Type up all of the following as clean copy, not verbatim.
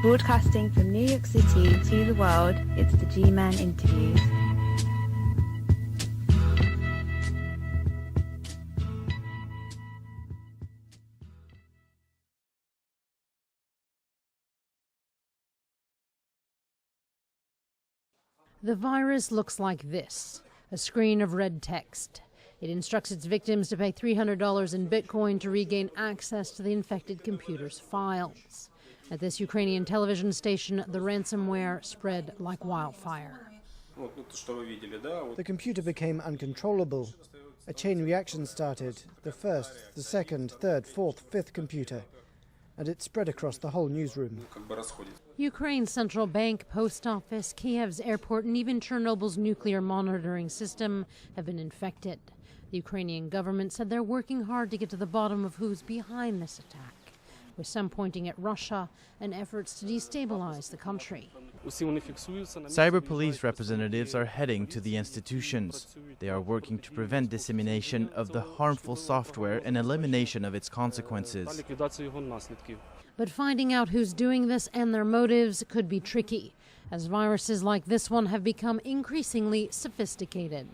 Broadcasting from New York City to the world, it's the G-Man Interviews. The virus looks like this, a screen of red text. It instructs its victims to pay $300 in Bitcoin to regain access to the infected computer's files. At this Ukrainian television station, the ransomware spread like wildfire. The computer became uncontrollable. A chain reaction started, the first, the second, third, fourth, fifth computer, and it spread across the whole newsroom. Ukraine's central bank, post office, Kiev's airport, and even Chernobyl's nuclear monitoring system have been infected. The Ukrainian government said they're working hard to get to the bottom of who's behind this attack, with some pointing at Russia and efforts to destabilize the country. Cyber police representatives are heading to the institutions. They are working to prevent dissemination of the harmful software and elimination of its consequences. But finding out who's doing this and their motives could be tricky, as viruses like this one have become increasingly sophisticated.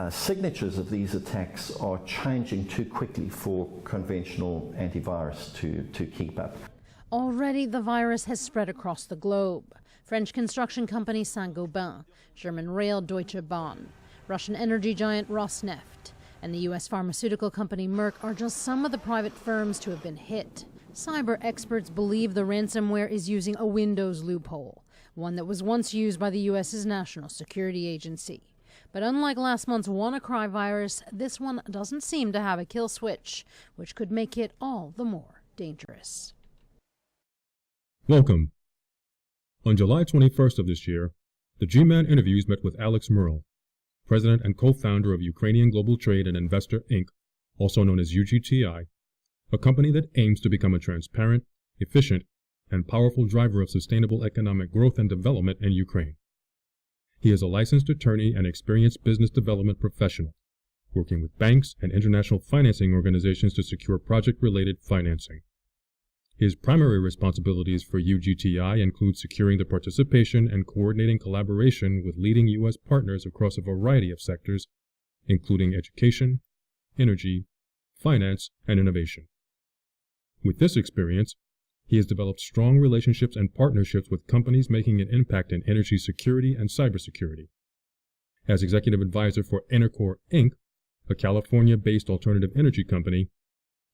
Signatures of these attacks are changing too quickly for conventional antivirus to keep up. Already the virus has spread across the globe. French construction company Saint-Gobain, German rail Deutsche Bahn, Russian energy giant Rosneft, and the U.S. pharmaceutical company Merck are just some of the private firms to have been hit. Cyber experts believe the ransomware is using a Windows loophole, one that was once used by the U.S.'s National Security Agency. But unlike last month's WannaCry virus, this one doesn't seem to have a kill switch, which could make it all the more dangerous. Welcome. On July 21st of this year, the G-Man Interviews met with Aleks Mehrle, president and co-founder of Ukrainian Global Trade and Investor Inc., also known as UGTI, a company that aims to become a transparent, efficient, and powerful driver of sustainable economic growth and development in Ukraine. He is a licensed attorney and experienced business development professional, working with banks and international financing organizations to secure project-related financing. His primary responsibilities for UGTI include securing the participation and coordinating collaboration with leading U.S. partners across a variety of sectors, including education, energy, finance, and innovation. With this experience, he has developed strong relationships and partnerships with companies making an impact in energy security and cybersecurity. As executive advisor for Ener-Core Inc., a California-based alternative energy company,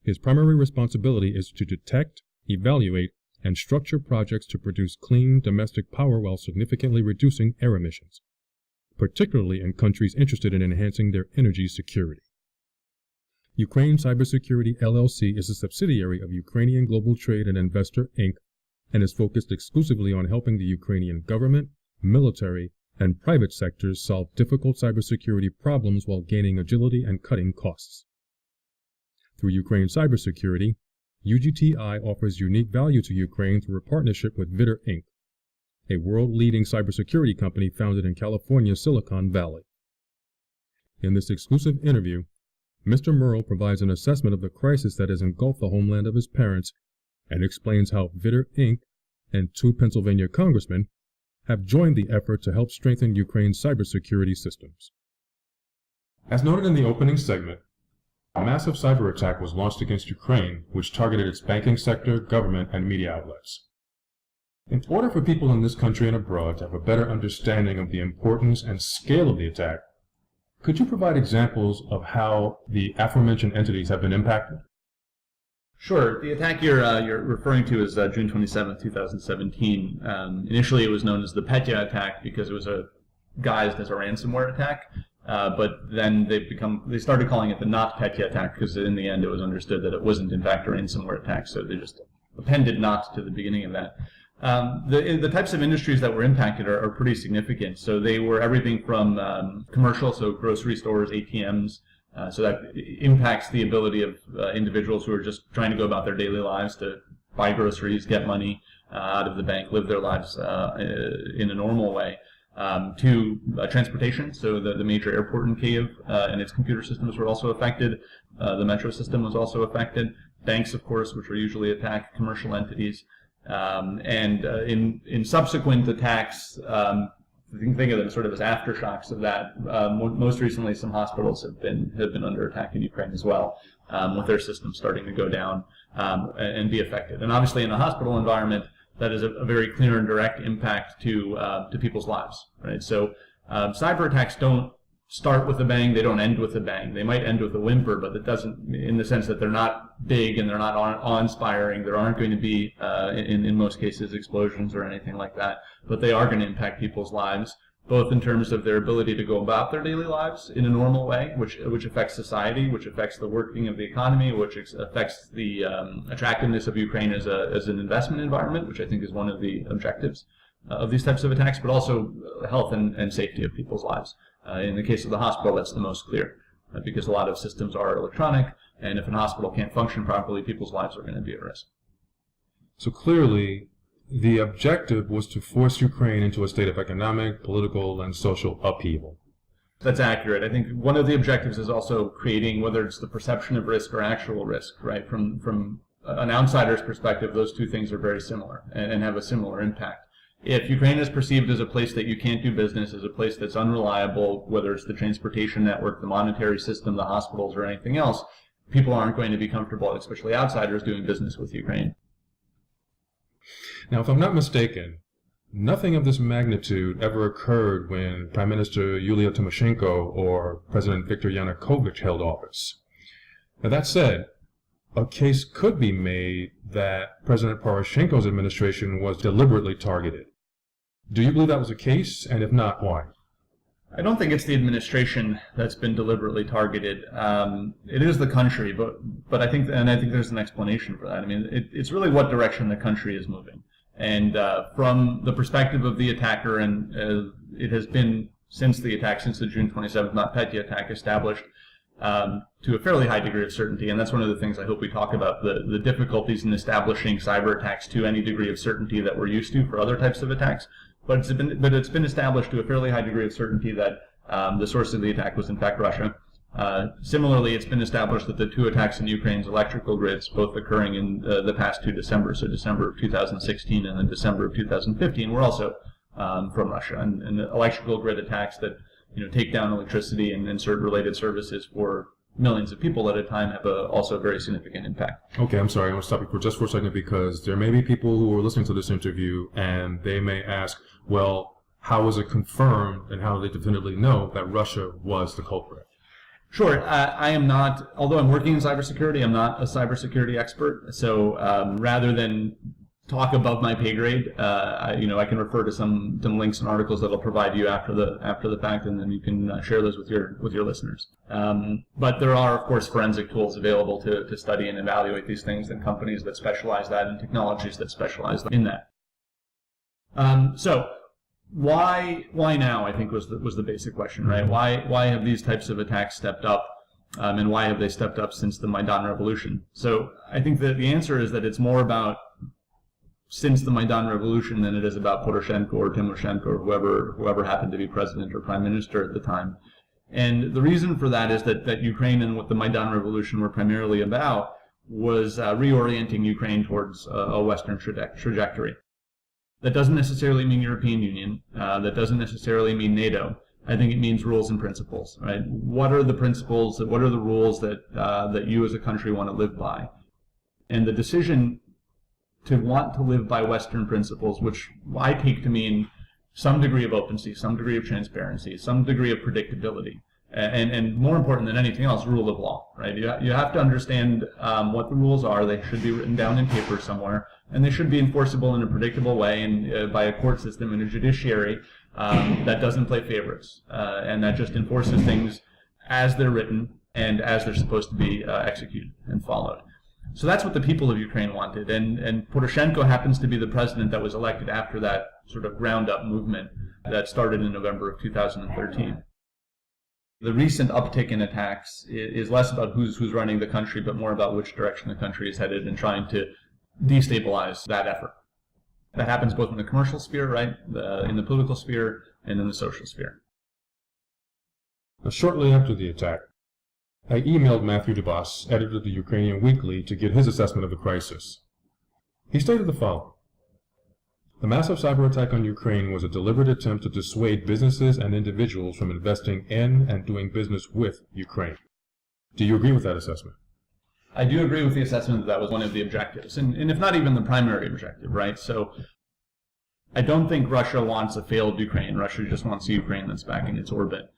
his primary responsibility is to detect, evaluate, and structure projects to produce clean domestic power while significantly reducing air emissions, particularly in countries interested in enhancing their energy security. Ukraine Cybersecurity LLC is a subsidiary of Ukrainian Global Trade and Investor Inc. and is focused exclusively on helping the Ukrainian government, military, and private sectors solve difficult cybersecurity problems while gaining agility and cutting costs. Through Ukraine Cybersecurity, UGTI offers unique value to Ukraine through a partnership with Vidar Inc., a world-leading cybersecurity company founded in California's Silicon Valley. In this exclusive interview, Mr. Mehrle provides an assessment of the crisis that has engulfed the homeland of his parents and explains how Vidar Inc. and 2 Pennsylvania congressmen have joined the effort to help strengthen Ukraine's cybersecurity systems. As noted in the opening segment, a massive cyber attack was launched against Ukraine, which targeted its banking sector, government, and media outlets. In order for people in this country and abroad to have a better understanding of the importance and scale of the attack, could you provide examples of how the aforementioned entities have been impacted? Sure. The attack you're referring to is June 27, 2017. Initially, it was known as the Petya attack because it was guised as a ransomware attack. But then they started calling it the not Petya attack because in the end it was understood that it wasn't in fact a ransomware attack. So they just appended not to the beginning of that. The types of industries that were impacted are pretty significant. So they were everything from commercial, so grocery stores, ATMs. So that impacts the ability of individuals who are just trying to go about their daily lives to buy groceries, get money out of the bank, live their lives in a normal way. To transportation, so the major airport in Kyiv and its computer systems were also affected. The metro system was also affected. Banks, of course, which are usually attacked, commercial entities. In subsequent attacks, you can think of them sort of as aftershocks of that. Most recently, some hospitals have been under attack in Ukraine as well, with their systems starting to go down and be affected. And obviously, in a hospital environment, that is a very clear and direct impact to people's lives, right? So cyber attacks don't start with a bang; they don't end with a bang. They might end with a whimper, but it doesn't, in the sense that they're not big and they're not awe-inspiring. There aren't going to be, in most cases, explosions or anything like that. But they are going to impact people's lives, both in terms of their ability to go about their daily lives in a normal way, which affects society, which affects the working of the economy, which affects the attractiveness of Ukraine as an investment environment, which I think is one of the objectives of these types of attacks, but also health and safety of people's lives. In the case of the hospital, that's the most clear, because a lot of systems are electronic, and if a hospital can't function properly, people's lives are going to be at risk. So clearly, the objective was to force Ukraine into a state of economic, political, and social upheaval. That's accurate. I think one of the objectives is also creating, whether it's the perception of risk or actual risk, right? From an outsider's perspective, those two things are very similar and have a similar impact. If Ukraine is perceived as a place that you can't do business, as a place that's unreliable, whether it's the transportation network, the monetary system, the hospitals, or anything else, people aren't going to be comfortable, especially outsiders, doing business with Ukraine. Now, if I'm not mistaken, nothing of this magnitude ever occurred when Prime Minister Yulia Tymoshenko or President Viktor Yanukovych held office. Now, that said, a case could be made that President Poroshenko's administration was deliberately targeted. Do you believe that was the case? And if not, why? I don't think it's the administration that's been deliberately targeted. It is the country, but I think there's an explanation for that. I mean, it's really what direction the country is moving. And from the perspective of the attacker, and it has been since the attack, since the June 27th NotPetya attack, established to a fairly high degree of certainty, and that's one of the things I hope we talk about, the difficulties in establishing cyber attacks to any degree of certainty that we're used to for other types of attacks. But it's been established to a fairly high degree of certainty that the source of the attack was in fact Russia. Similarly, it's been established that the two attacks in Ukraine's electrical grids, both occurring in the past two Decembers, so December of 2016 and then December of 2015, were also from Russia. And electrical grid attacks that take down electricity and insert related services for millions of people at a time have also a very significant impact. Okay, I'm sorry. I want to stop you for a second, because there may be people who are listening to this interview and they may ask, well, how is it confirmed and how do they definitively know that Russia was the culprit? Sure. I am not, although I'm working in cybersecurity, I'm not a cybersecurity expert. So rather than talk above my pay grade, I can refer to some links and articles that I'll provide you after the fact, and then you can share those with your listeners. But there are, of course, forensic tools available to study and evaluate these things, and companies that specialize that, and technologies that specialize in that. So why now, I think, was the basic question, right? Why have these types of attacks stepped up, and why have they stepped up since the Maidan Revolution? So I think that the answer is that it's more about since the Maidan Revolution than it is about Poroshenko or Tymoshenko or whoever happened to be president or prime minister at the time. And the reason for that is that Ukraine and what the Maidan Revolution were primarily about was reorienting Ukraine towards a Western trajectory. That doesn't necessarily mean European Union. That doesn't necessarily mean NATO. I think it means rules and principles, right? What are the principles, what are the rules that you as a country want to live by? And the decision to want to live by Western principles, which I take to mean some degree of openness, some degree of transparency, some degree of predictability, and more important than anything else, rule of law, right? You have to understand what the rules are. They should be written down in paper somewhere, and they should be enforceable in a predictable way and by a court system and a judiciary that doesn't play favorites, and that just enforces things as they're written and as they're supposed to be executed and followed. So that's what the people of Ukraine wanted, and Poroshenko happens to be the president that was elected after that sort of ground-up movement that started in November of 2013. The recent uptick in attacks is less about who's running the country, but more about which direction the country is headed and trying to destabilize that effort. That happens both in the commercial sphere, right, in the political sphere, and in the social sphere. Now, shortly after the attack, I emailed Matthew Dubas, editor of the Ukrainian Weekly, to get his assessment of the crisis. He stated the following: The massive cyber attack on Ukraine was a deliberate attempt to dissuade businesses and individuals from investing in and doing business with Ukraine. Do you agree with that assessment? I do agree with the assessment that that was one of the objectives, and if not even the primary objective, right? So I don't think Russia wants a failed Ukraine. Russia just wants a Ukraine that's back in its orbit,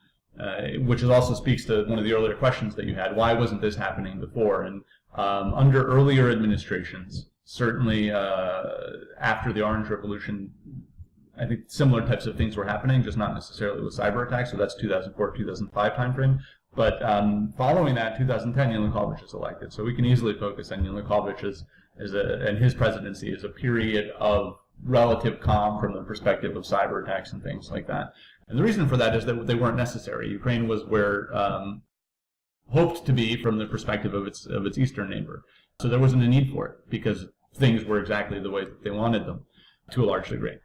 which also speaks to one of the earlier questions that you had. Why wasn't this happening before? And under earlier administrations, certainly after the Orange Revolution, I think similar types of things were happening, just not necessarily with cyber attacks. So that's 2004, 2005 timeframe. But following that, 2010, Yanukovych is elected. So we can easily focus on Yanukovych and his presidency as a period of relative calm from the perspective of cyber attacks and things like that. And the reason for that is that they weren't necessary. Ukraine was where hoped to be from the perspective of its eastern neighbor. So there wasn't a need for it because things were exactly the way that they wanted them to a large degree.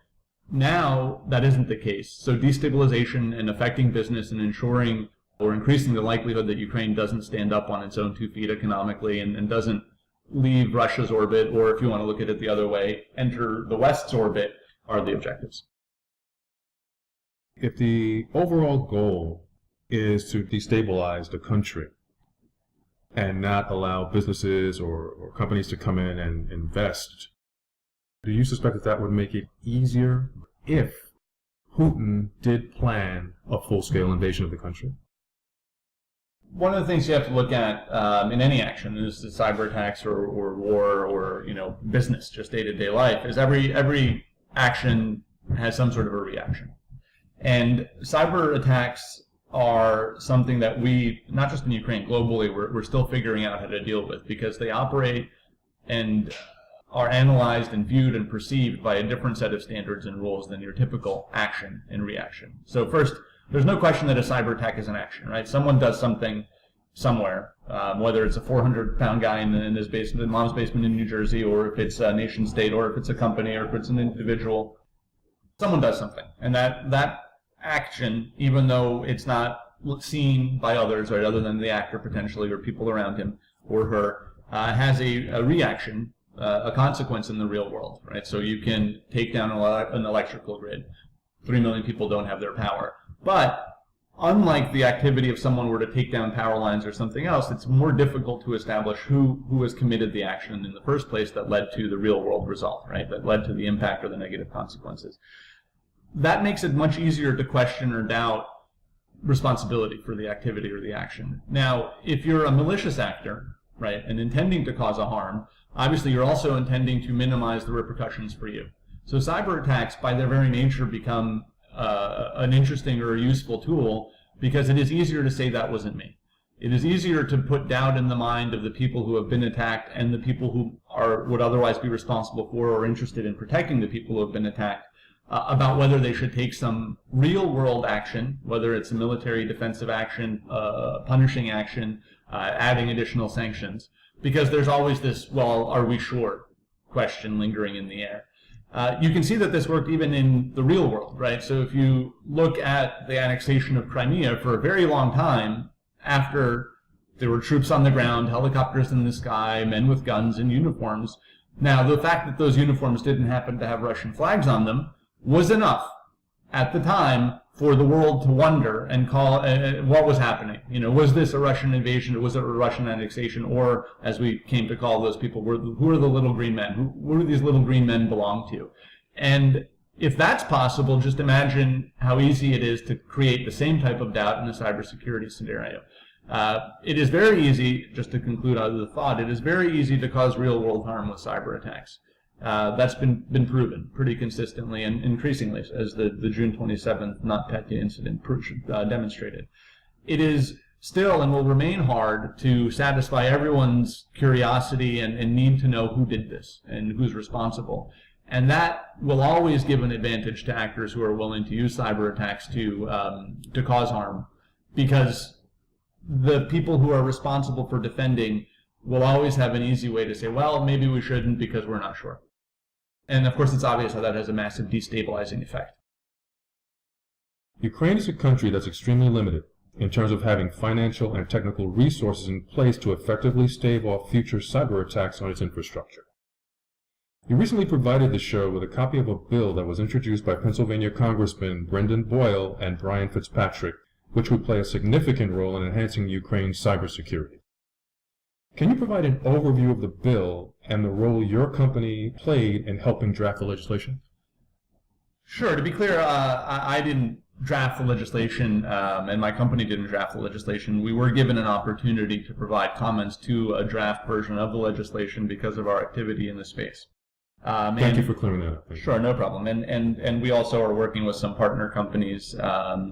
Now that isn't the case. So destabilization and affecting business and ensuring or increasing the likelihood that Ukraine doesn't stand up on its own 2 feet economically and doesn't leave Russia's orbit, or if you want to look at it the other way, enter the West's orbit, are the objectives. If the overall goal is to destabilize the country and not allow businesses or companies to come in and invest, do you suspect that that would make it easier if Putin did plan a full-scale invasion of the country? One of the things you have to look at in any action, and this is cyber attacks or war or business, just day-to-day life, is every action has some sort of a reaction. And cyber attacks are something that we, not just in Ukraine, globally, we're still figuring out how to deal with, because they operate and are analyzed and viewed and perceived by a different set of standards and rules than your typical action and reaction. So first, there's no question that a cyber attack is an action, right? Someone does something somewhere, whether it's a 400-pound guy in his basement, in mom's basement in New Jersey, or if it's a nation state, or if it's a company, or if it's an individual. Someone does something, and that action, even though it's not seen by others, right, other than the actor potentially, or people around him or her, has a reaction, a consequence in the real world, right? So you can take down an electrical grid. 3 million people don't have their power. But unlike the activity if someone were to take down power lines or something else, it's more difficult to establish who has committed the action in the first place that led to the real world result, right? That led to the impact or the negative consequences. That makes it much easier to question or doubt responsibility for the activity or the action. Now, if you're a malicious actor, right, and intending to cause a harm, obviously you're also intending to minimize the repercussions for you. So cyber attacks, by their very nature, become an interesting or a useful tool because it is easier to say that wasn't me. It is easier to put doubt in the mind of the people who have been attacked and the people who would otherwise be responsible for or interested in protecting the people who have been attacked about whether they should take some real-world action, whether it's a military defensive action, punishing action, adding additional sanctions, because there's always this, well, are we sure, question lingering in the air. You can see that this worked even in the real world, right? So if you look at the annexation of Crimea, for a very long time, after there were troops on the ground, helicopters in the sky, men with guns and uniforms, now the fact that those uniforms didn't happen to have Russian flags on them was enough at the time for the world to wonder and call what was happening. Was this a Russian invasion, or was it a Russian annexation, or, as we came to call those people, who are the little green men? Who do these little green men belong to? And if that's possible, just imagine how easy it is to create the same type of doubt in a cybersecurity scenario. It is very easy, just to conclude out of the thought, it is very easy to cause real-world harm with cyber attacks. That's been proven pretty consistently and increasingly, as the June 27th NotPetya incident demonstrated. It is still and will remain hard to satisfy everyone's curiosity and need to know who did this and who's responsible. And that will always give an advantage to actors who are willing to use cyber attacks to cause harm, because the people who are responsible for defending will always have an easy way to say, well, maybe we shouldn't because we're not sure. And of course, it's obvious how that has a massive destabilizing effect. Ukraine is a country that's extremely limited in terms of having financial and technical resources in place to effectively stave off future cyber attacks on its infrastructure. You recently provided the show with a copy of a bill that was introduced by Pennsylvania Congressmen Brendan Boyle and Brian Fitzpatrick, which would play a significant role in enhancing Ukraine's cybersecurity. Can you provide an overview of the bill and the role your company played in helping draft the legislation? Sure. To be clear, I didn't draft the legislation, and my company didn't draft the legislation. We were given an opportunity to provide comments to a draft version of the legislation because of our activity in the space. Thank you for clearing that up. Sure, no problem. And we also are working with some partner companies,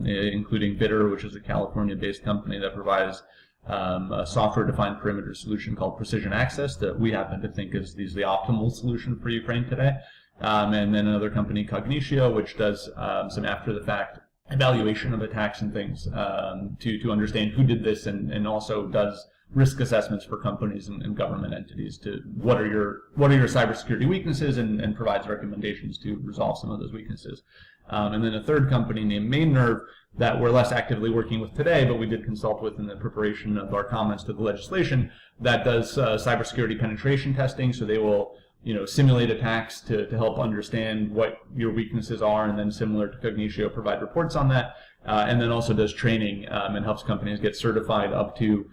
including Bitter, which is a California-based company that provides a software-defined perimeter solution called Precision Access that we happen to think is the optimal solution for Ukraine today. And then another company, Cognitio, which does some after-the-fact evaluation of attacks and things to understand who did this, and also does risk assessments for companies and government entities to what are your cybersecurity weaknesses, and provides recommendations to resolve some of those weaknesses. And then a third company named Main Nerve that we're less actively working with today, but we did consult with in the preparation of our comments to the legislation, that does cybersecurity penetration testing. So they will simulate attacks to help understand what your weaknesses are, and then, similar to Cognitio, provide reports on that, and then also does training and helps companies get certified up to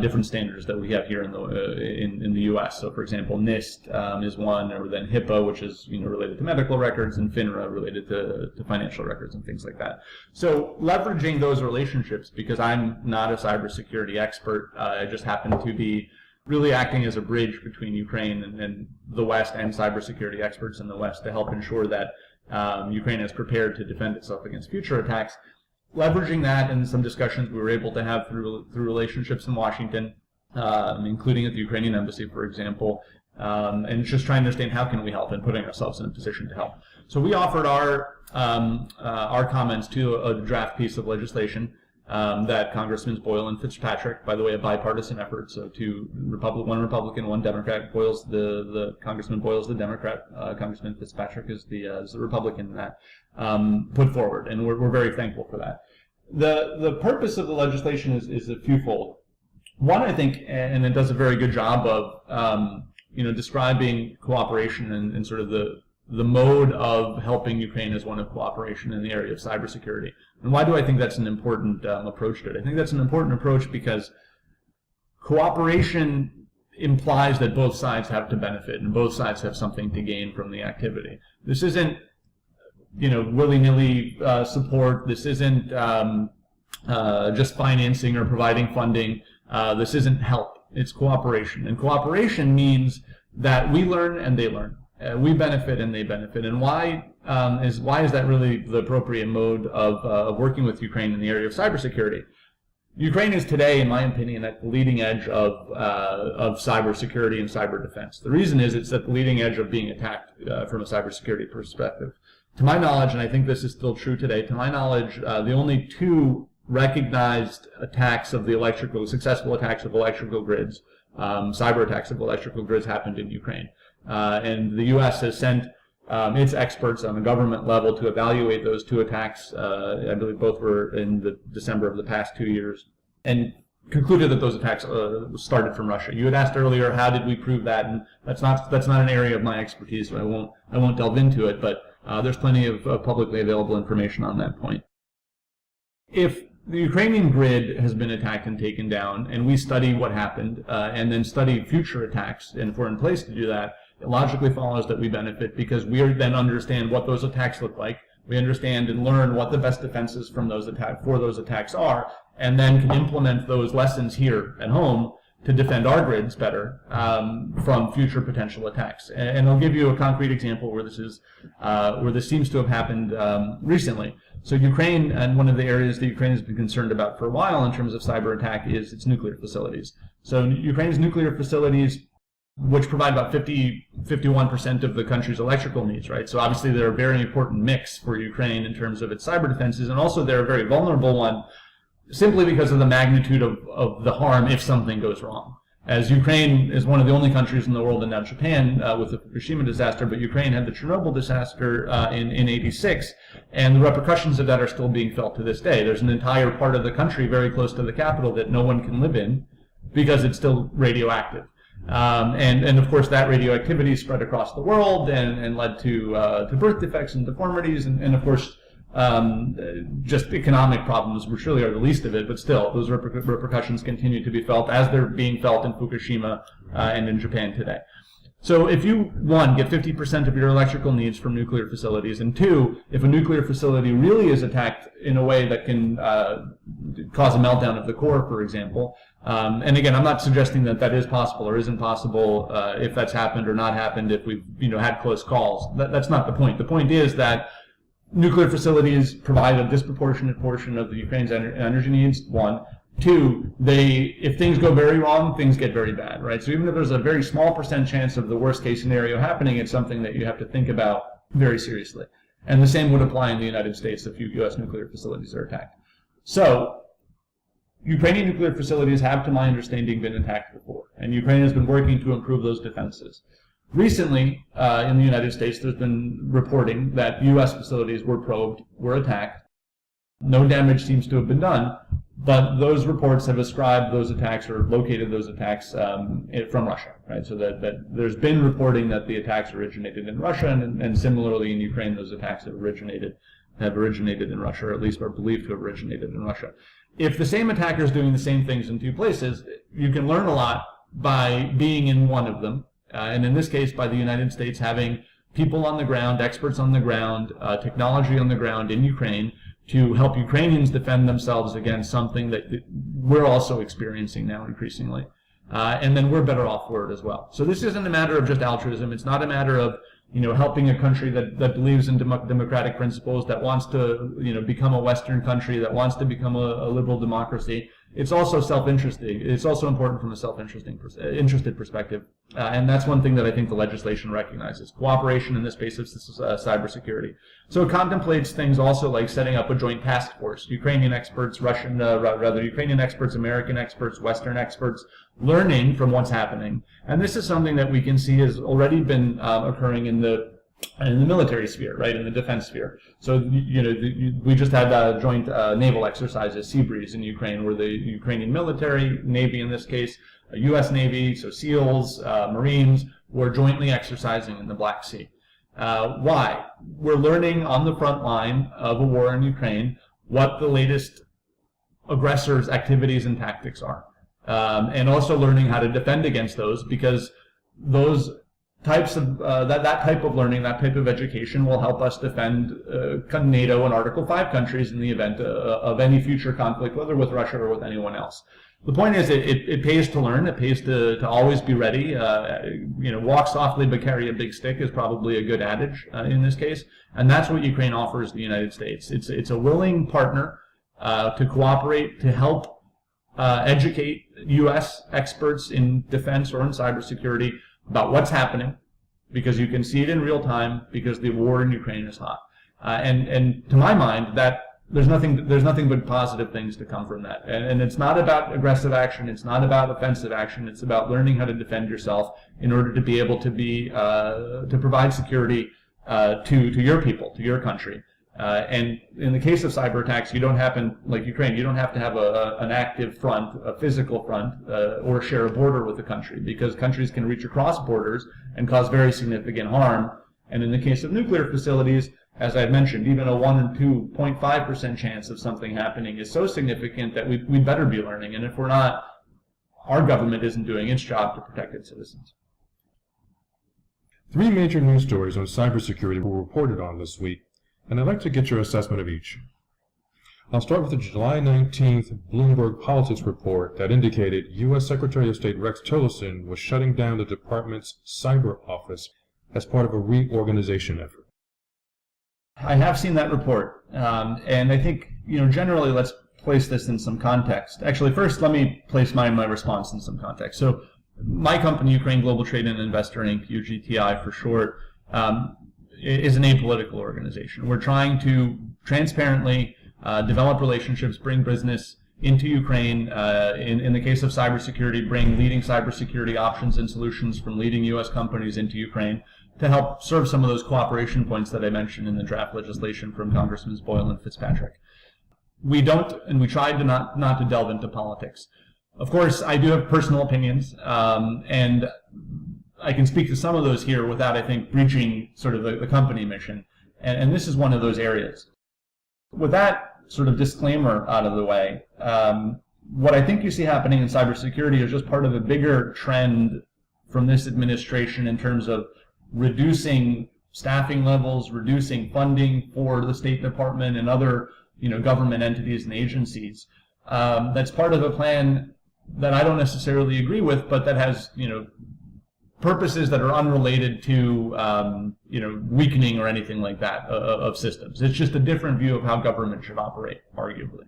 different standards that we have here in the U.S. So, for example, NIST is one, or then HIPAA, which is related to medical records, and FINRA related to financial records and things like that. So, leveraging those relationships, because I'm not a cybersecurity expert, I just happen to be really acting as a bridge between Ukraine and the West, and cybersecurity experts in the West, to help ensure that Ukraine is prepared to defend itself against future attacks. Leveraging that and some discussions we were able to have through relationships in Washington, including at the Ukrainian embassy, for example, and just trying to understand how can we help, and putting ourselves in a position to help. So we offered our comments to a draft piece of legislation that Congressmen Boyle and Fitzpatrick, by the way, a bipartisan effort, so one Republican, one Democrat. The Congressman Boyle's the Democrat, Congressman Fitzpatrick is the Republican, that put forward, and we're very thankful for that. The purpose of the legislation is a fewfold. One, I think, and it does a very good job of describing cooperation and sort of the mode of helping Ukraine as one of cooperation in the area of cybersecurity. And why do I think that's an important approach to it? I think that's an important approach because cooperation implies that both sides have to benefit, and both sides have something to gain from the activity. This isn't, willy-nilly support. This isn't just financing or providing funding. This isn't help. It's cooperation. And cooperation means that we learn and they learn. We benefit and they benefit. And why is that really the appropriate mode of working with Ukraine in the area of cybersecurity? Ukraine is today, in my opinion, at the leading edge of cybersecurity and cyber defense. The reason is it's at the leading edge of being attacked from a cybersecurity perspective. To my knowledge, and I think this is still true today, to my knowledge, the only two recognized attacks of successful attacks of electrical grids, cyber attacks of electrical grids, happened in Ukraine. And the U.S. has sent its experts on the government level to evaluate those two attacks. I believe both were in the December of the past 2 years, and concluded that those attacks started from Russia. You had asked earlier, how did we prove that? And that's not an area of my expertise, so I won't delve into it. But there's plenty of publicly available information on that point. If the Ukrainian grid has been attacked and taken down, and we study what happened, and then study future attacks, and if we're in place to do that, it logically follows that we benefit, because we then understand what those attacks look like. We understand and learn what the best defenses for those attacks are, and then can implement those lessons here at home to defend our grids better from future potential attacks. And I'll give you a concrete example where this seems to have happened recently. So Ukraine, and one of the areas that Ukraine has been concerned about for a while in terms of cyber attack, is its nuclear facilities. So Ukraine's nuclear facilities, which provide about 51% of the country's electrical needs, right? So obviously they're a very important mix for Ukraine in terms of its cyber defenses, and also they're a very vulnerable one simply because of the magnitude of the harm if something goes wrong. As Ukraine is one of the only countries in the world, and now Japan with the Fukushima disaster, but Ukraine had the Chernobyl disaster in '86, and the repercussions of that are still being felt to this day. There's an entire part of the country very close to the capital that no one can live in because it's still radioactive. And of course that radioactivity spread across the world and led to birth defects and deformities, and of course just economic problems, which really are the least of it, but still those repercussions continue to be felt as they're being felt in Fukushima and in Japan today. So if you, one, get 50% of your electrical needs from nuclear facilities, and two, if a nuclear facility really is attacked in a way that can cause a meltdown of the core, for example, and again, I'm not suggesting that that is possible or isn't possible if that's happened or not happened, if we've had close calls. That's not the point. The point is that nuclear facilities provide a disproportionate portion of the Ukraine's energy needs, one. Two, if things go very wrong, things get very bad, right? So even if there's a very small % chance of the worst case scenario happening, it's something that you have to think about very seriously. And the same would apply in the United States if U.S. nuclear facilities are attacked. So Ukrainian nuclear facilities have, to my understanding, been attacked before, and Ukraine has been working to improve those defenses. Recently, in the United States, there's been reporting that U.S. facilities were probed, were attacked. No damage seems to have been done, but those reports have ascribed those attacks or located those attacks from Russia, right? So that there's been reporting that the attacks originated in Russia, and similarly in Ukraine, those attacks have originated in Russia, or at least are believed to have originated in Russia. If the same attacker is doing the same things in two places, you can learn a lot by being in one of them, and in this case, by the United States having people on the ground, experts on the ground, technology on the ground in Ukraine, to help Ukrainians defend themselves against something that we're also experiencing now increasingly. And then we're better off for it as well. So this isn't a matter of just altruism. It's not a matter of helping a country that believes in democratic principles, that wants to become a Western country, that wants to become a liberal democracy. It's also self-interested. It's also important from a interested perspective. And that's one thing that I think the legislation recognizes. Cooperation in the space of cybersecurity. So it contemplates things also like setting up a joint task force. Ukrainian experts, Ukrainian experts, American experts, Western experts, learning from what's happening. And this is something that we can see has already been occurring in the military sphere, right, in the defense sphere. So, we just had joint naval exercises, Sea Breeze, in Ukraine, where the Ukrainian military, Navy in this case, U.S. Navy, so SEALs, Marines, were jointly exercising in the Black Sea. Why? We're learning on the front line of a war in Ukraine what the latest aggressors' activities and tactics are. And also learning how to defend against those, because those types of that type of learning, that type of education will help us defend NATO and Article 5 countries in the event of any future conflict, whether with Russia or with anyone else. The point is, it pays to learn. It pays to always be ready. Walk softly but carry a big stick is probably a good adage in this case, and that's what Ukraine offers the United States. It's a willing partner to cooperate, to help educate U.S. experts in defense or in cybersecurity about what's happening, because you can see it in real time, because the war in Ukraine is hot. And to my mind, that there's nothing but positive things to come from that. And it's not about aggressive action. It's not about offensive action. It's about learning how to defend yourself in order to be able to to provide security to your people, to your country. And in the case of cyber attacks, you don't happen, like Ukraine, you don't have to have an active front, a physical front, or share a border with a country, because countries can reach across borders and cause very significant harm. And in the case of nuclear facilities, as I mentioned, even a 1 or 2.5% chance of something happening is so significant that we'd better be learning. And if we're not, our government isn't doing its job to protect its citizens. 3 major news stories on cybersecurity were reported on this week, and I'd like to get your assessment of each. I'll start with the July 19th Bloomberg Politics report that indicated U.S. Secretary of State Rex Tillerson was shutting down the department's cyber office as part of a reorganization effort. I have seen that report, and I think, generally let's place this in some context. Actually, first let me place my response in some context. So my company, Ukraine Global Trade and Investor Inc., UGTI for short, is an apolitical organization. We're trying to transparently develop relationships, bring business into Ukraine, in the case of cybersecurity, bring leading cybersecurity options and solutions from leading U.S. companies into Ukraine to help serve some of those cooperation points that I mentioned in the draft legislation from Congressmen Boyle and Fitzpatrick. We don't, and we tried to not to delve into politics. Of course, I do have personal opinions, and I can speak to some of those here without, I think, breaching sort of the company mission. And this is one of those areas. With that sort of disclaimer out of the way, what I think you see happening in cybersecurity is just part of a bigger trend from this administration in terms of reducing staffing levels, reducing funding for the State Department and other, government entities and agencies. That's part of a plan that I don't necessarily agree with, but that has, purposes that are unrelated to, weakening or anything like that of systems. It's just a different view of how government should operate, arguably.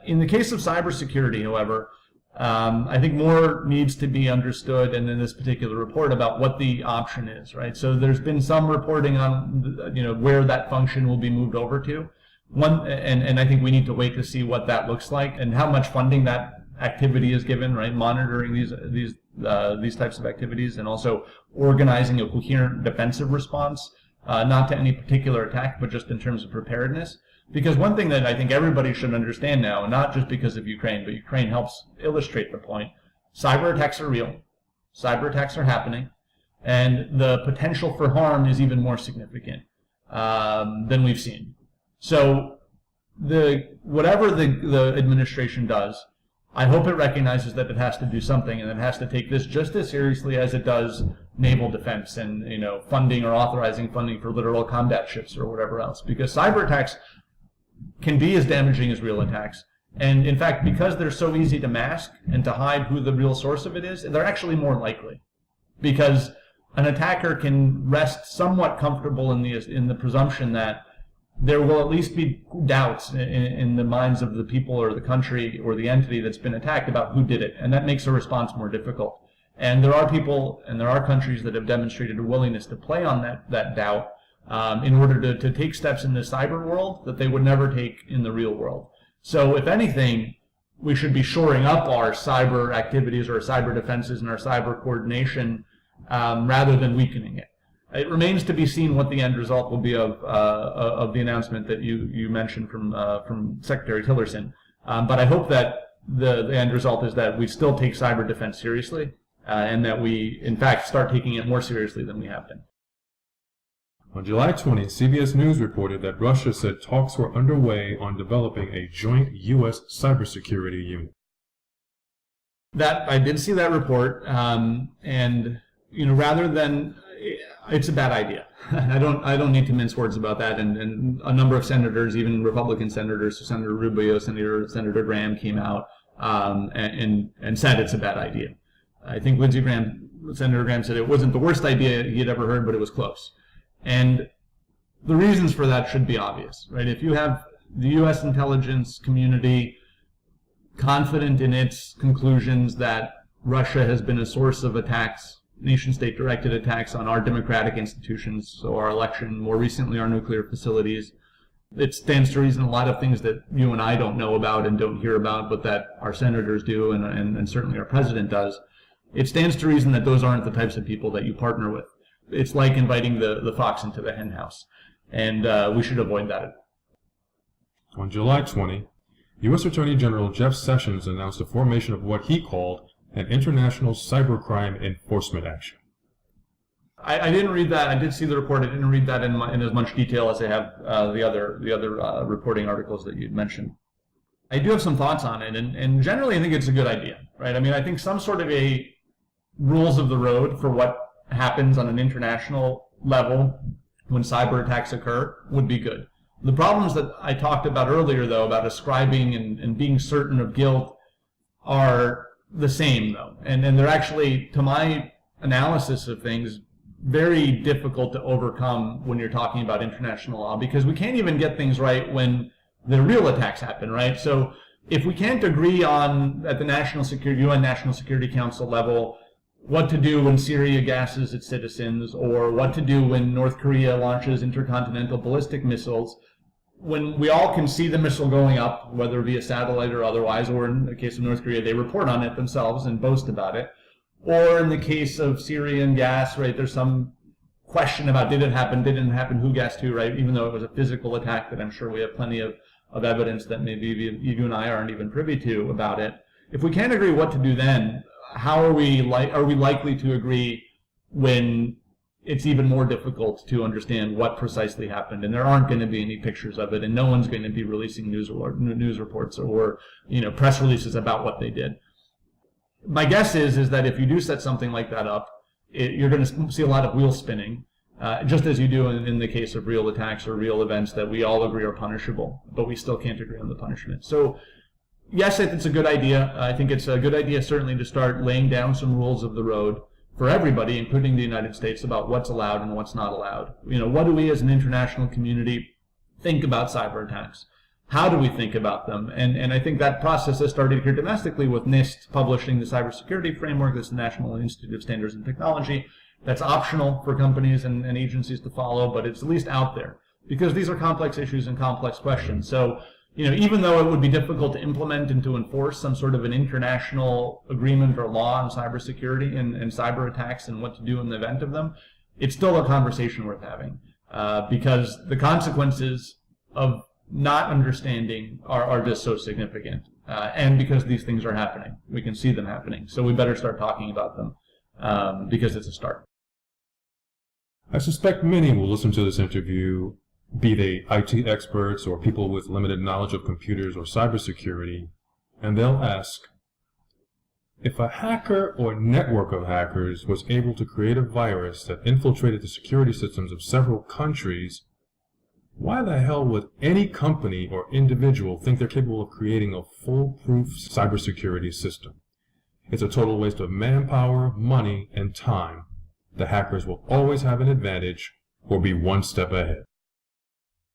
In the case of cybersecurity, however, I think more needs to be understood, and in this particular report, about what the option is, right? So there's been some reporting on, where that function will be moved over to. And I think we need to wait to see what that looks like and how much funding that activity is given, right? Monitoring these types of activities, and also organizing a coherent defensive response, not to any particular attack, but just in terms of preparedness. Because one thing that I think everybody should understand now, not just because of Ukraine, but Ukraine helps illustrate the point, cyber attacks are real, cyber attacks are happening, and the potential for harm is even more significant than we've seen. So whatever the administration does, I hope it recognizes that it has to do something, and it has to take this just as seriously as it does naval defense and funding or authorizing funding for literal combat ships or whatever else. Because cyber attacks can be as damaging as real attacks. And in fact, because they're so easy to mask and to hide who the real source of it is, they're actually more likely. Because an attacker can rest somewhat comfortable in the presumption that there will at least be doubts in the minds of the people or the country or the entity that's been attacked about who did it. And that makes a response more difficult. And there are people and there are countries that have demonstrated a willingness to play on that doubt in order to take steps in the cyber world that they would never take in the real world. So if anything, we should be shoring up our cyber activities or our cyber defenses and our cyber coordination rather than weakening it. It remains to be seen what the end result will be of the announcement that you mentioned from Secretary Tillerson. But I hope that the end result is that we still take cyber defense seriously and that we, in fact, start taking it more seriously than we have been. On July 20, CBS News reported that Russia said talks were underway on developing a joint U.S. cybersecurity unit. That I did see that report, and rather than it's a bad idea. I don't need to mince words about that. And a number of senators, even Republican senators, so Senator Rubio, Senator Graham, came out and said it's a bad idea. I think Senator Graham said it wasn't the worst idea he had ever heard, but it was close. And the reasons for that should be obvious, right? If you have the U.S. intelligence community confident in its conclusions that Russia has been a source of attacks, nation-state directed attacks on our democratic institutions, so our election, more recently our nuclear facilities, it stands to reason a lot of things that you and I don't know about and don't hear about, but that our senators do and certainly our president does. It stands to reason that those aren't the types of people that you partner with. It's like inviting the fox into the hen house, and we should avoid that. On July 20, U.S. Attorney General Jeff Sessions announced the formation of what he called an international cybercrime enforcement action. I didn't read that. I did see the report. I didn't read that in as much detail as I have the other reporting articles that you'd mentioned. I do have some thoughts on it, and generally I think it's a good idea, right? I mean, I think some sort of a rules of the road for what happens on an international level when cyber attacks occur would be good. The problems that I talked about earlier, though, about ascribing and being certain of guilt are the same, though. And they're actually, to my analysis of things, very difficult to overcome when you're talking about international law, because we can't even get things right when the real attacks happen, right? So if we can't agree on, at the UN National Security Council level, what to do when Syria gasses its citizens, or what to do when North Korea launches intercontinental ballistic missiles, when we all can see the missile going up, whether via satellite or otherwise, or in the case of North Korea, they report on it themselves and boast about it, or in the case of Syrian gas, right, there's some question about didn't happen, who gassed who, right, even though it was a physical attack that I'm sure we have plenty of evidence that maybe you and I aren't even privy to about it. If we can't agree what to do then, how are we likely to agree when it's even more difficult to understand what precisely happened, and there aren't going to be any pictures of it, and no one's going to be releasing news reports or press releases about what they did. My guess is that if you do set something like that up, you're going to see a lot of wheels spinning, just as you do in the case of real attacks or real events that we all agree are punishable, but we still can't agree on the punishment. So yes, it's a good idea. I think it's a good idea certainly to start laying down some rules of the road for everybody, including the United States, about what's allowed and what's not allowed. What do we as an international community think about cyber attacks? How do we think about them? And I think that process has started here domestically with NIST publishing the Cybersecurity Framework. That's the National Institute of Standards and Technology. That's optional for companies and agencies to follow, but it's at least out there because these are complex issues and complex questions. So, even though it would be difficult to implement and to enforce some sort of an international agreement or law on cybersecurity and cyber attacks and what to do in the event of them, it's still a conversation worth having because the consequences of not understanding are just so significant. And because these things are happening, we can see them happening. So we better start talking about them because it's a start. I suspect many will listen to this interview, be they IT experts or people with limited knowledge of computers or cybersecurity, and they'll ask, if a hacker or network of hackers was able to create a virus that infiltrated the security systems of several countries, why the hell would any company or individual think they're capable of creating a foolproof cybersecurity system? It's a total waste of manpower, money, and time. The hackers will always have an advantage or be one step ahead.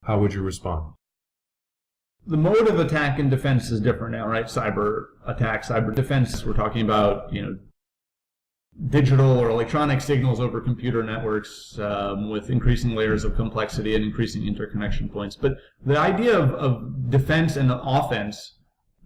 How would you respond? The mode of attack and defense is different now, right? Cyber attack, cyber defense, we're talking about, digital or electronic signals over computer networks with increasing layers of complexity and increasing interconnection points. But the idea of defense and offense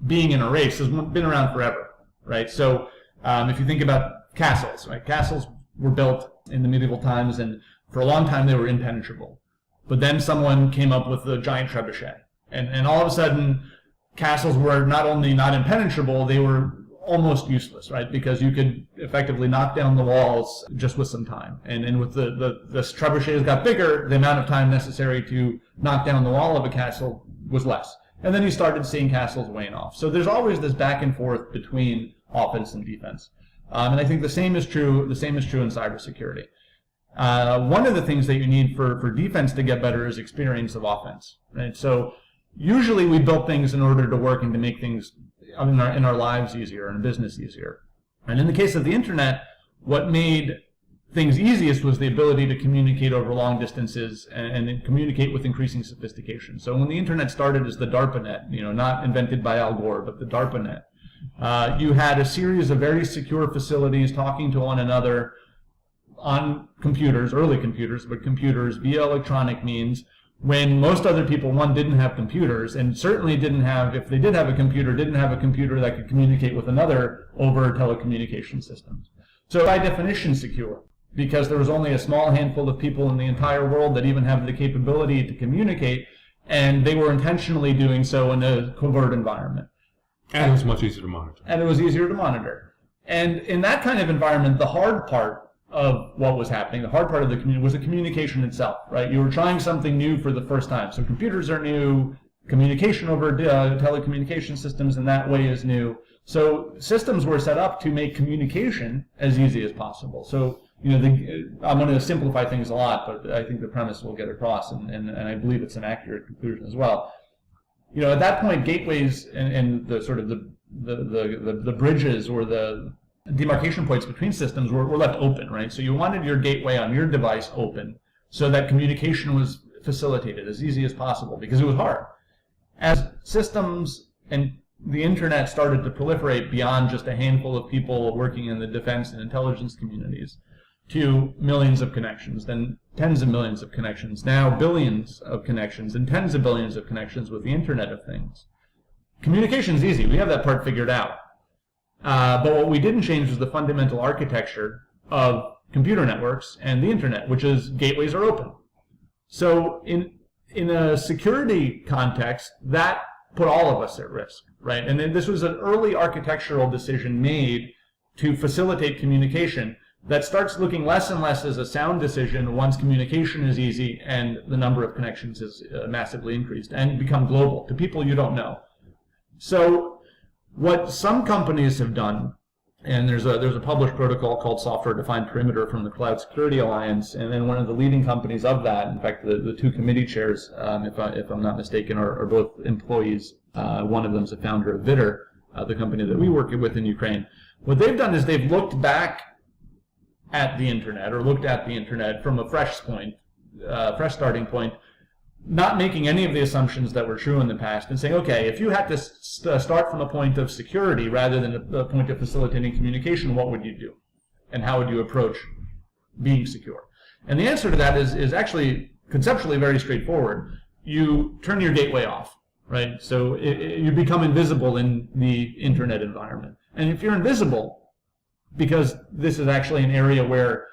being in a race has been around forever, right? So if you think about castles, right? Castles were built in the medieval times, and for a long time they were impenetrable. But then someone came up with a giant trebuchet. And all of a sudden, castles were not only not impenetrable, they were almost useless, right? Because you could effectively knock down the walls just with some time. And with the trebuchets got bigger, the amount of time necessary to knock down the wall of a castle was less. And then you started seeing castles wane off. So there's always this back and forth between offense and defense. And I think the same is true in cybersecurity. One of the things that you need for defense to get better is experience of offense, right? So usually we build things in order to work and to make things in our lives easier and business easier. And in the case of the internet, what made things easiest was the ability to communicate over long distances and communicate with increasing sophistication. So when the internet started as the DARPANET, not invented by Al Gore, but the DARPANET, you had a series of very secure facilities talking to one another on computers, early computers, but computers via electronic means, when most other people, one, didn't have computers, and certainly didn't have, if they did have a computer, didn't have a computer that could communicate with another over telecommunication systems. So by definition secure, because there was only a small handful of people in the entire world that even have the capability to communicate, and they were intentionally doing so in a covert environment. And it was much easier to monitor. And it was easier to monitor. And in that kind of environment, the hard part of what was happening, the hard part of the community was the communication itself, right? You were trying something new for the first time. So computers are new, communication over telecommunication systems in that way is new. So systems were set up to make communication as easy as possible. So, I'm going to simplify things a lot, but I think the premise will get across, and I believe it's an accurate conclusion as well. At that point, gateways and the sort of the bridges or the demarcation points between systems were left open, right? So you wanted your gateway on your device open so that communication was facilitated as easy as possible, because it was hard. As systems and the internet started to proliferate beyond just a handful of people working in the defense and intelligence communities to millions of connections, then tens of millions of connections, now billions of connections and tens of billions of connections with the Internet of Things. Communication is easy. We have that part figured out. But what we didn't change was the fundamental architecture of computer networks and the internet, which is gateways are open. So in a security context, that put all of us at risk, right? And then this was an early architectural decision made to facilitate communication that starts looking less and less as a sound decision once communication is easy and the number of connections is massively increased and become global to people you don't know. So what some companies have done, and there's a published protocol called Software Defined Perimeter from the Cloud Security Alliance, and then one of the leading companies of that, in fact, the two committee chairs, if I'm not mistaken, are both employees. One of them is a founder of Vitter, the company that we work with in Ukraine. What they've done is they've looked back at the internet, or looked at the internet from a fresh starting point, not making any of the assumptions that were true in the past, and saying, okay, if you had to start from a point of security rather than a point of facilitating communication, what would you do? And how would you approach being secure? And the answer to that is actually conceptually very straightforward. You turn your gateway off, right? So you become invisible in the internet environment. And if you're invisible, because this is actually an area where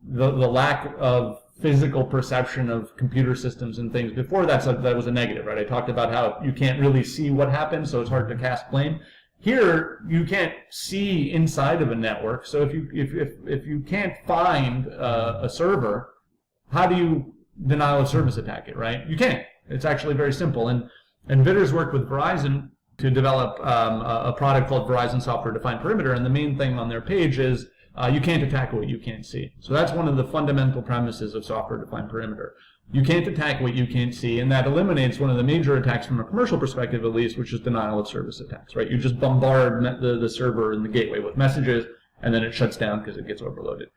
the lack of physical perception of computer systems and things, before that was a negative, right? I talked about how you can't really see what happens, so it's hard to cast blame. Here, you can't see inside of a network, so if you can't find a server, how do you denial of service attack it, right? You can't. It's actually very simple. And Vitter's worked with Verizon to develop a product called Verizon Software Defined Perimeter, and the main thing on their page is you can't attack what you can't see. So that's one of the fundamental premises of Software Defined Perimeter. You can't attack what you can't see, and that eliminates one of the major attacks from a commercial perspective, at least, which is denial of service attacks, right? You just bombard the server and the gateway with messages, and then it shuts down because it gets overloaded.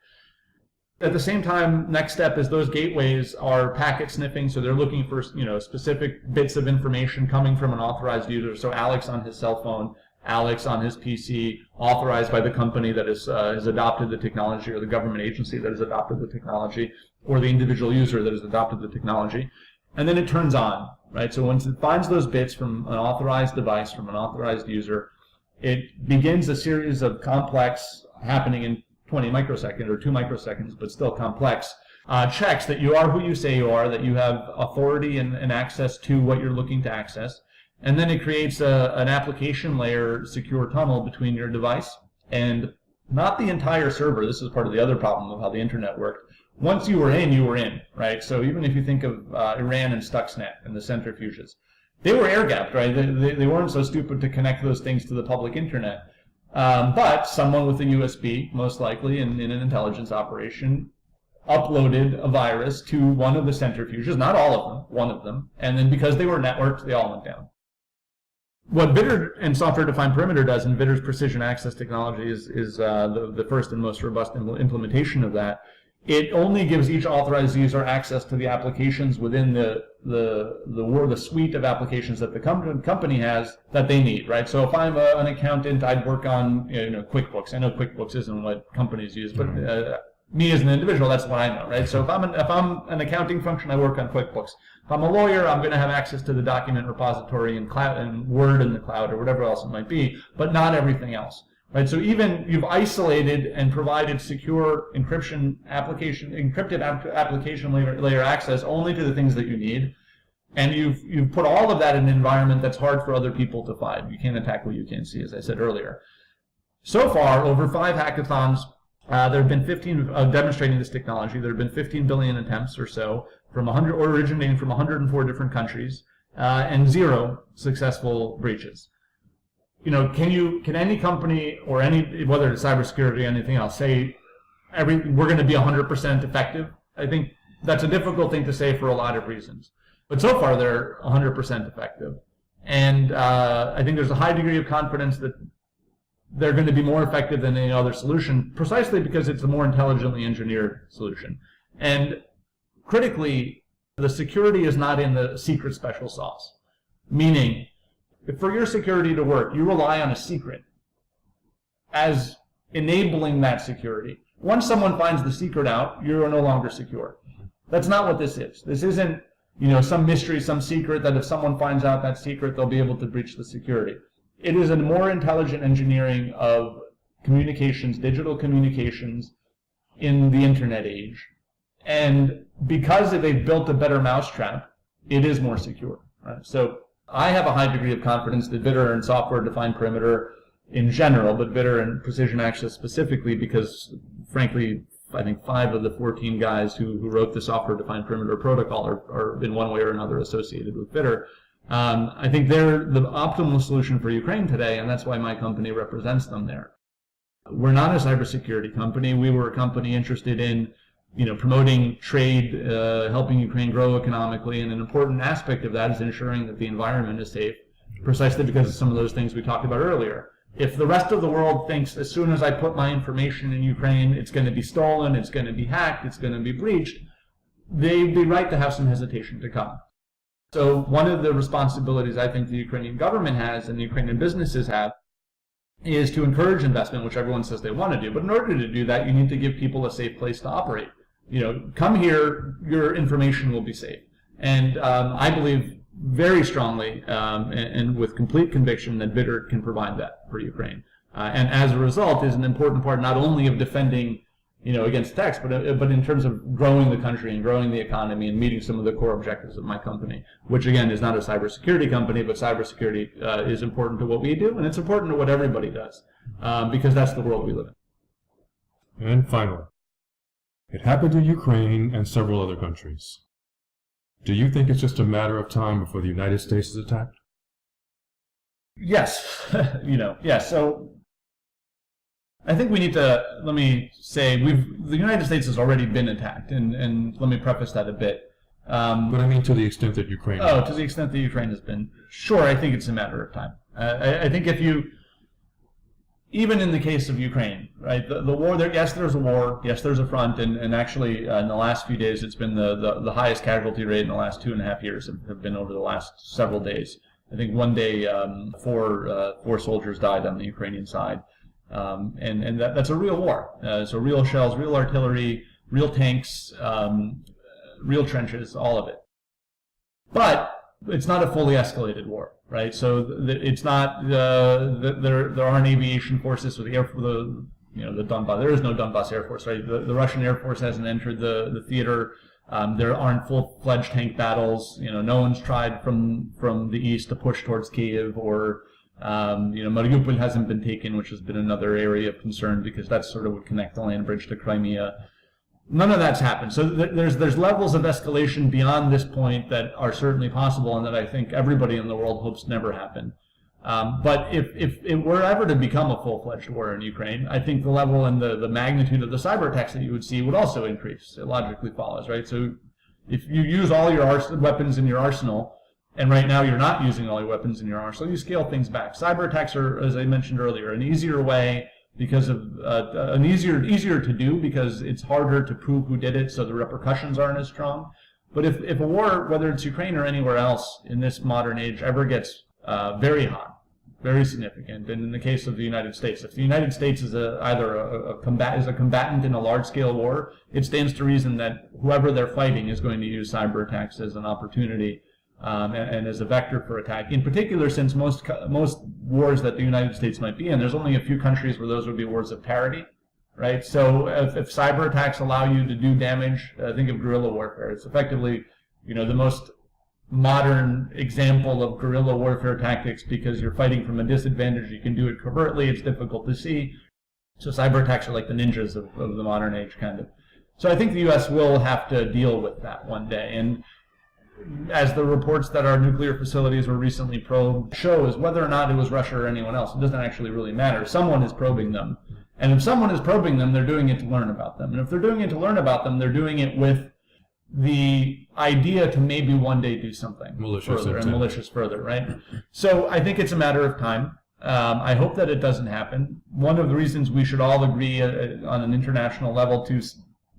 At the same time, next step is those gateways are packet sniffing, so they're looking for specific bits of information coming from an authorized user. So Alex on his cell phone, Alex on his PC, authorized by the company that has adopted the technology, or the government agency that has adopted the technology, or the individual user that has adopted the technology. And then it turns on, right? So once it finds those bits from an authorized device, from an authorized user, it begins a series of complex, happening in 20 microseconds or 2 microseconds, but still complex, checks that you are who you say you are, that you have authority and access to what you're looking to access. And then it creates an application layer secure tunnel between your device and not the entire server. This is part of the other problem of how the internet worked. Once you were in, right? So even if you think of Iran and Stuxnet and the centrifuges, they were air-gapped, right? They weren't so stupid to connect those things to the public internet. But someone with a USB, most likely in an intelligence operation, uploaded a virus to one of the centrifuges, not all of them, one of them, and then because they were networked, they all went down. What Vitter and Software Defined Perimeter does, and Vitter's precision access technology is the first and most robust implementation of that. It only gives each authorized user access to the applications within the suite of applications that the company has that they need, right? So if I'm an accountant, I'd work on QuickBooks. I know QuickBooks isn't what companies use, but me as an individual, that's what I know, right? So if I'm an accounting function, I work on QuickBooks. If I'm a lawyer, I'm going to have access to the document repository and cloud and Word in the cloud or whatever else it might be, but not everything else. Right, so even you've isolated and provided secure encrypted application layer access only to the things that you need, and you've put all of that in an environment that's hard for other people to find. You can't attack what you can't see, as I said earlier. So far, over 5 hackathons, there have been 15 demonstrating this technology. There have been 15 billion attempts or so, originating from 104 different countries, and 0 successful breaches. Can any company or whether it's cybersecurity or anything else, say we're going to be 100% effective? I think that's a difficult thing to say for a lot of reasons. But so far, they're 100% effective. And I think there's a high degree of confidence that they're going to be more effective than any other solution, precisely because it's a more intelligently engineered solution. And critically, the security is not in the secret special sauce, meaning, if for your security to work, you rely on a secret as enabling that security. Once someone finds the secret out, you're no longer secure. That's not what this is. This isn't, some mystery, some secret that if someone finds out that secret, they'll be able to breach the security. It is a more intelligent engineering of communications, digital communications in the internet age. And because they've built a better mousetrap, it is more secure. Right? So I have a high degree of confidence that VITR and software-defined perimeter in general, but VITR and precision access specifically, because frankly, I think 5 of the 14 guys who wrote the software-defined perimeter protocol are in one way or another associated with VITR. I think they're the optimal solution for Ukraine today, and that's why my company represents them there. We're not a cybersecurity company. We were a company interested in promoting trade, helping Ukraine grow economically, and an important aspect of that is ensuring that the environment is safe, precisely because of some of those things we talked about earlier. If the rest of the world thinks as soon as I put my information in Ukraine, it's going to be stolen, it's going to be hacked, it's going to be breached, they'd be right to have some hesitation to come. So one of the responsibilities I think the Ukrainian government has and the Ukrainian businesses have is to encourage investment, which everyone says they want to do. But in order to do that, you need to give people a safe place to operate. Come here, your information will be safe. And I believe very strongly and with complete conviction that VITR can provide that for Ukraine. And as a result is an important part not only of defending against attacks, but in terms of growing the country and growing the economy and meeting some of the core objectives of my company, which again is not a cybersecurity company, but cybersecurity is important to what we do, and it's important to what everybody does, because that's the world we live in. And finally, it happened to Ukraine and several other countries. Do you think it's just a matter of time before the United States is attacked? Yes, yes. So I think we need to, let me say, the United States has already been attacked, and let me preface that a bit. But I mean to the extent that Ukraine to the extent that Ukraine has been. Sure, I think it's a matter of time. I think even in the case of Ukraine, right, the war there, yes, there's a war, yes, there's a front, and actually in the last few days it's been the highest casualty rate in the last 2.5 years have been over the last several days. I think one day 4 soldiers died on the Ukrainian side. And that's a real war. So real shells, real artillery, real tanks, real trenches, all of it. But it's not a fully escalated war, right? So it's not there aren't aviation forces or the Donbass. There is no Donbass Air Force, right? The Russian Air Force hasn't entered the theater. There aren't full-fledged tank battles. No one's tried from the east to push towards Kiev or. Mariupol hasn't been taken, which has been another area of concern because that sort of would connect the land bridge to Crimea. None of that's happened. So there's levels of escalation beyond this point that are certainly possible and that I think everybody in the world hopes never happen. But if it were ever to become a full-fledged war in Ukraine, I think the level and the magnitude of the cyber attacks that you would see would also increase. It logically follows, right? So if you use all your weapons in your arsenal, and right now you're not using all your weapons in your arsenal, you scale things back. Cyber attacks are, as I mentioned earlier, an easier way because of easier to do because it's harder to prove who did it, so the repercussions aren't as strong. But if a war, whether it's Ukraine or anywhere else in this modern age, ever gets very hot, very significant, and in the case of the United States, if the United States is either a combatant in a large-scale war, it stands to reason that whoever they're fighting is going to use cyber attacks as an opportunity. And as a vector for attack, in particular, since most wars that the United States might be in, there's only a few countries where those would be wars of parity, right? So if cyber attacks allow you to do damage, think of guerrilla warfare. It's effectively, the most modern example of guerrilla warfare tactics because you're fighting from a disadvantage. You can do it covertly. It's difficult to see. So cyber attacks are like the ninjas of the modern age, kind of. So I think the U.S. will have to deal with that one day. And as the reports that our nuclear facilities were recently probed shows, whether or not it was Russia or anyone else, it doesn't actually really matter. Someone is probing them. And if someone is probing them, they're doing it to learn about them. And if they're doing it to learn about them, they're doing it with the idea to maybe one day do something malicious further, right? So I think it's a matter of time. I hope that it doesn't happen. One of the reasons we should all agree on an international level to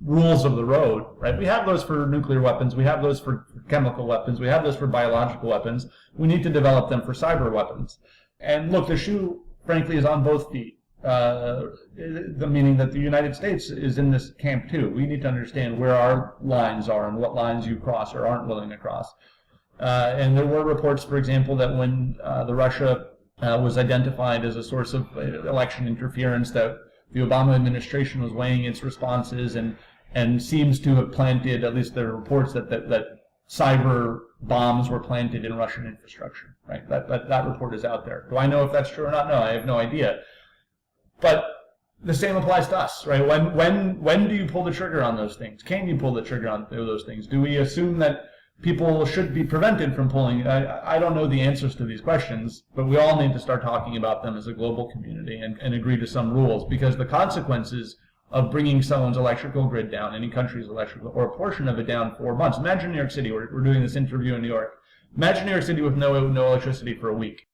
rules of the road, right? We have those for nuclear weapons, we have those for chemical weapons, we have those for biological weapons. We need to develop them for cyber weapons. And look, the shoe, frankly, is on both feet. The meaning that the United States is in this camp too. We need to understand where our lines are and what lines you cross or aren't willing to cross. And there were reports, for example, that when the Russia was identified as a source of election interference, that the Obama administration was weighing its responses and seems to have planted, at least there are reports that cyber bombs were planted in Russian infrastructure, right? That report is out there. Do I know if that's true or not? No, I have no idea. But the same applies to us, right? When do you pull the trigger on those things? Can you pull the trigger on those things? Do we assume that people should be prevented from pulling? I don't know the answers to these questions, but we all need to start talking about them as a global community and agree to some rules, because the consequences of bringing someone's electrical grid down, any country's electrical, or a portion of it down for months. Imagine New York City. We're doing this interview in New York. Imagine New York City with no electricity for a week.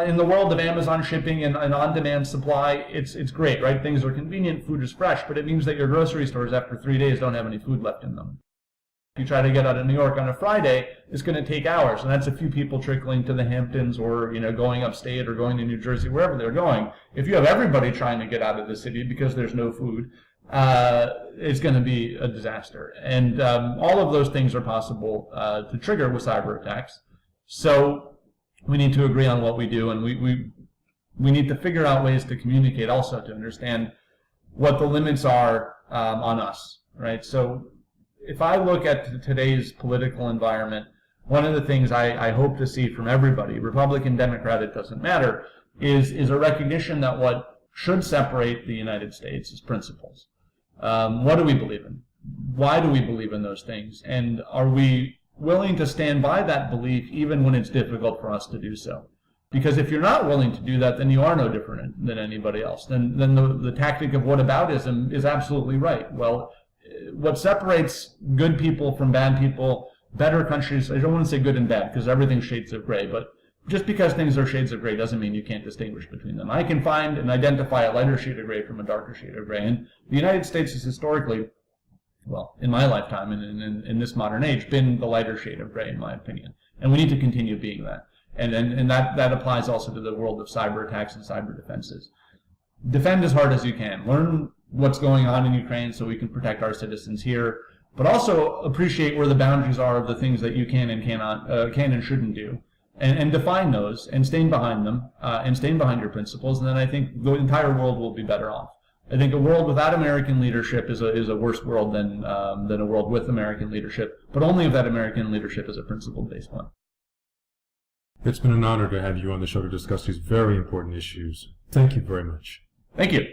In the world of Amazon shipping and on-demand supply, it's great, right? Things are convenient, food is fresh, but it means that your grocery stores after 3 days don't have any food left in them. If you try to get out of New York on a Friday, it's going to take hours, and that's a few people trickling to the Hamptons or going upstate or going to New Jersey, wherever they're going. If you have everybody trying to get out of the city because there's no food, it's going to be a disaster. And all of those things are possible to trigger with cyber attacks. So we need to agree on what we do, and we need to figure out ways to communicate also to understand what the limits are on us, right? So if I look at today's political environment, one of the things I hope to see from everybody, Republican, Democrat, it doesn't matter, is a recognition that what should separate the United States is principles. What do we believe in? Why do we believe in those things? And are we willing to stand by that belief even when it's difficult for us to do so? Because if you're not willing to do that, then you are no different than anybody else. Then the tactic of whataboutism is absolutely right. Well, what separates good people from bad people, better countries, I don't want to say good and bad because everything's shades of gray, but just because things are shades of gray doesn't mean you can't distinguish between them. I can find and identify a lighter shade of gray from a darker shade of gray. And the United States has historically, well, in my lifetime and in this modern age, been the lighter shade of gray, in my opinion. And we need to continue being that. And that applies also to the world of cyber attacks and cyber defenses. Defend as hard as you can. Learn what's going on in Ukraine so we can protect our citizens here, but also appreciate where the boundaries are of the things that you can and can and shouldn't do, and define those and stand behind them and stand behind your principles. And then I think the entire world will be better off. I think a world without American leadership is a worse world than a world with American leadership, but only if that American leadership is a principle-based one. It's been an honor to have you on the show to discuss these very important issues. Thank you very much. Thank you.